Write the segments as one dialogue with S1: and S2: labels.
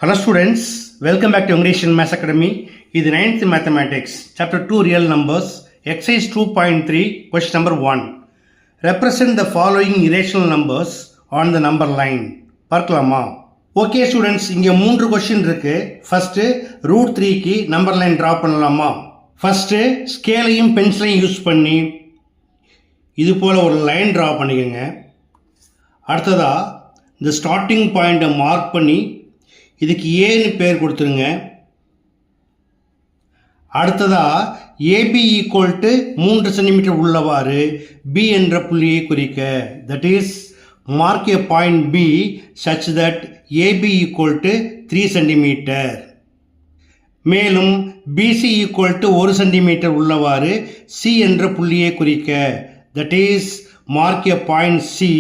S1: Hello students, welcome back to English and Maths Academy. This is 9th Mathematics, Chapter 2 Real Numbers, Exercise 2.3, Question number 1. Represent the following irrational numbers on the number line. பார்க்கலாமா? Okay students, இங்கே 3 question இருக்கு. First √3க்கு number line draw பண்ணலாமா? First ஸ்கேலையும் பென்சிலையும் use பண்ணி இது போல ஒரு line draw பண்ணிக்கோங்க. அடுத்ததா இந்த ஸ்டார்டிங் பாயிண்ட்டை மார்க் பண்ணி இதுக்கு ஏன்னு பேர் கொடுத்துருங்க. அடுத்ததா ஏபி ஈக்குவல் டு 3 சென்டிமீட்டர் உள்ளவாறு பி என்ற புள்ளியை குறிக்க. That is mark a point B such that AB equal to 3 centimetre. மேலும் பிசி ஈக்குவல் டு 1 சென்டிமீட்டர் உள்ளவாறு சி என்ற புள்ளியை குறிக்க. That is mark a point C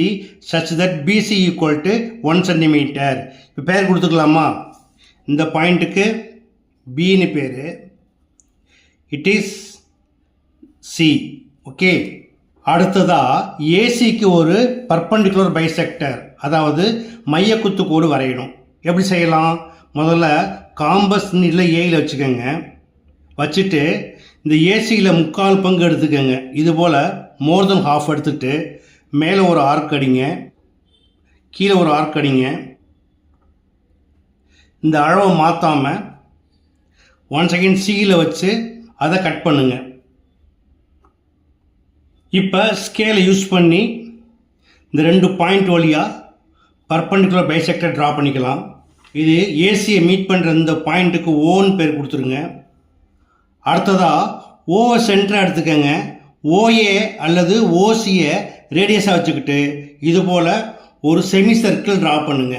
S1: such that BC equal to 1 centimetre. இப்போ பேர் கொடுத்துக்கலாமா? இந்த பாயிண்ட்டுக்கு பின்னு பேர், இட் இஸ் சி. ஓகே, அடுத்ததா ஏசிக்கு ஒரு பர்பண்டிகுலர் பைசெக்டர், அதாவது மைய குத்து கோடு வரையணும். எப்படி செய்யலாம்? முதல்ல காம்பஸ் இல்லை ஏயில் வச்சுக்கோங்க. வச்சுட்டு இந்த ஏசியில் 3/4 பங்கு எடுத்துக்கோங்க. இது போல் மோர் தென் ஹாஃப் எடுத்துகிட்டு மேலே ஒரு ஆர்க் அடிங்க, கீழே ஒரு ஆர்க் அடிங்க. இந்த அளவை மாற்றாமல் 1 செகண்ட் சியில் வச்சு அதை கட் பண்ணுங்க. இப்போ ஸ்கேலை யூஸ் பண்ணி இந்த 2 பாயிண்ட் வழியாக பர்பண்டிகுலர் பைசெக்டர் ட்ரா பண்ணிக்கலாம். இது ஏசியை மீட் பண்ணுற இந்த பாயிண்ட்டுக்கு ஓன்னு பேர் கொடுத்துருங்க. அடுத்ததாக ஓவை சென்டராக எடுத்துக்கோங்க. ஓஏ அல்லது ஓசியை ரேடியஸாக வச்சுக்கிட்டு இது போல் ஒரு செமி சர்க்கிள் ட்ரா பண்ணுங்க.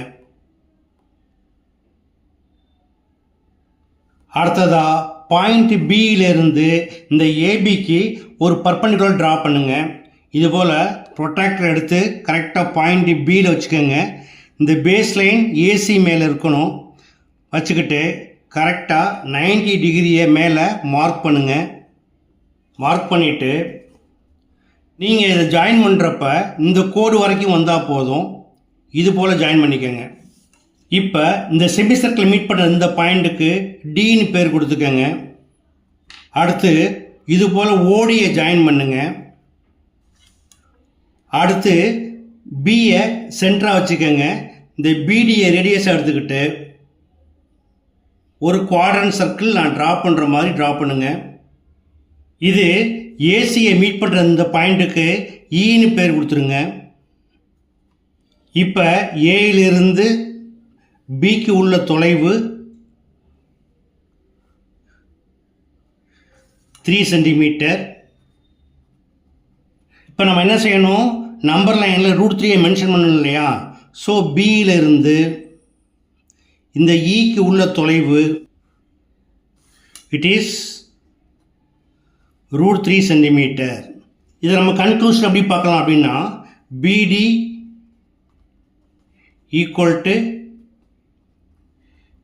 S1: அடுத்ததா பாயிண்ட் பியிலிருந்து இந்த ஏபிக்கு ஒரு பர்பண்டிகுலர் ட்ரா பண்ணுங்க. இது போல் ப்ரொட்ராக்டர் எடுத்து கரெக்டாக பாயிண்ட் பியில் வச்சுக்கோங்க. இந்த பேஸ் லைன் ஏசி மேலே இருக்கணும். வச்சுக்கிட்டு கரெக்டாக 90 டிகிரியை மேலே மார்க் பண்ணுங்கள். மார்க் பண்ணிவிட்டு நீங்கள் இதை ஜாயின் பண்ணுறப்ப இந்த கோடு வரைக்கும் வந்தால் போதும். இது போல் ஜாயின் பண்ணிக்கோங்க. இப்போ இந்த செமி சர்க்கிள் மீட் பண்ணுற இந்த பாயிண்ட்டுக்கு டின்னு பேர் கொடுத்துக்கோங்க. அடுத்து இது போல் ஓடியை ஜாயின் பண்ணுங்க. அடுத்து பியை சென்டராக வச்சுக்கோங்க. இந்த பிடியை ரேடியஸாக எடுத்துக்கிட்டு ஒரு குவாட்ரண்ட் சர்க்கிள் நான் ட்ரா பண்ணுற மாதிரி ட்ரா பண்ணுங்க. இது ஏசியை மீட் பண்ணுற இந்த பாயிண்ட்டுக்கு ஈன்னு பேர் கொடுத்துருங்க. இப்போ ஏயிலிருந்து பிக்கு உள்ள தொலைவு 3 சென்டிமீட்டர். இப்போ நம்ம என்ன செய்யணும்? நம்பர் லைனில் √3 மென்ஷன் பண்ணணும் இல்லையா? ஸோ பியிலிருந்து இந்த ஈக்கு உள்ள தொலைவு இட் இஸ் √3 சென்டிமீட்டர். இதை நம்ம கன்க்ளூஷன் எப்படி பார்க்கலாம் அப்படின்னா, BD equal to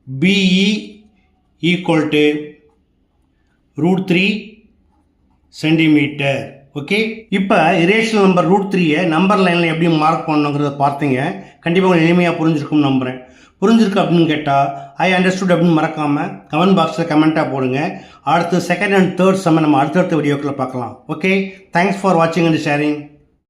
S1: BE equal to √3 centimetre. Okay, இப்போ இரேஷனல் நம்பர் √3யை நம்பர் லைனில் எப்படி மார்க் பண்ணணுங்கிறத பார்த்தீங்க. கண்டிப்பாக உங்களுக்கு எளிமையாக புரிஞ்சிருக்கும்னு நம்புகிறேன். புரிஞ்சிருக்கு அப்படின்னு கேட்டால் ஐ அண்டர்ஸ்டுட் அப்படின்னு மறக்காமல் கமெண்ட் பாக்ஸில் கமெண்ட்டாக போடுங்க. அடுத்து 2nd and 3rd சம்ம நம்ம அடுத்தடுத்த வீடியோக்களை பார்க்கலாம். ஓகே, தேங்க்ஸ் ஃபார் வாட்சிங் அண்ட் ஷேரிங்.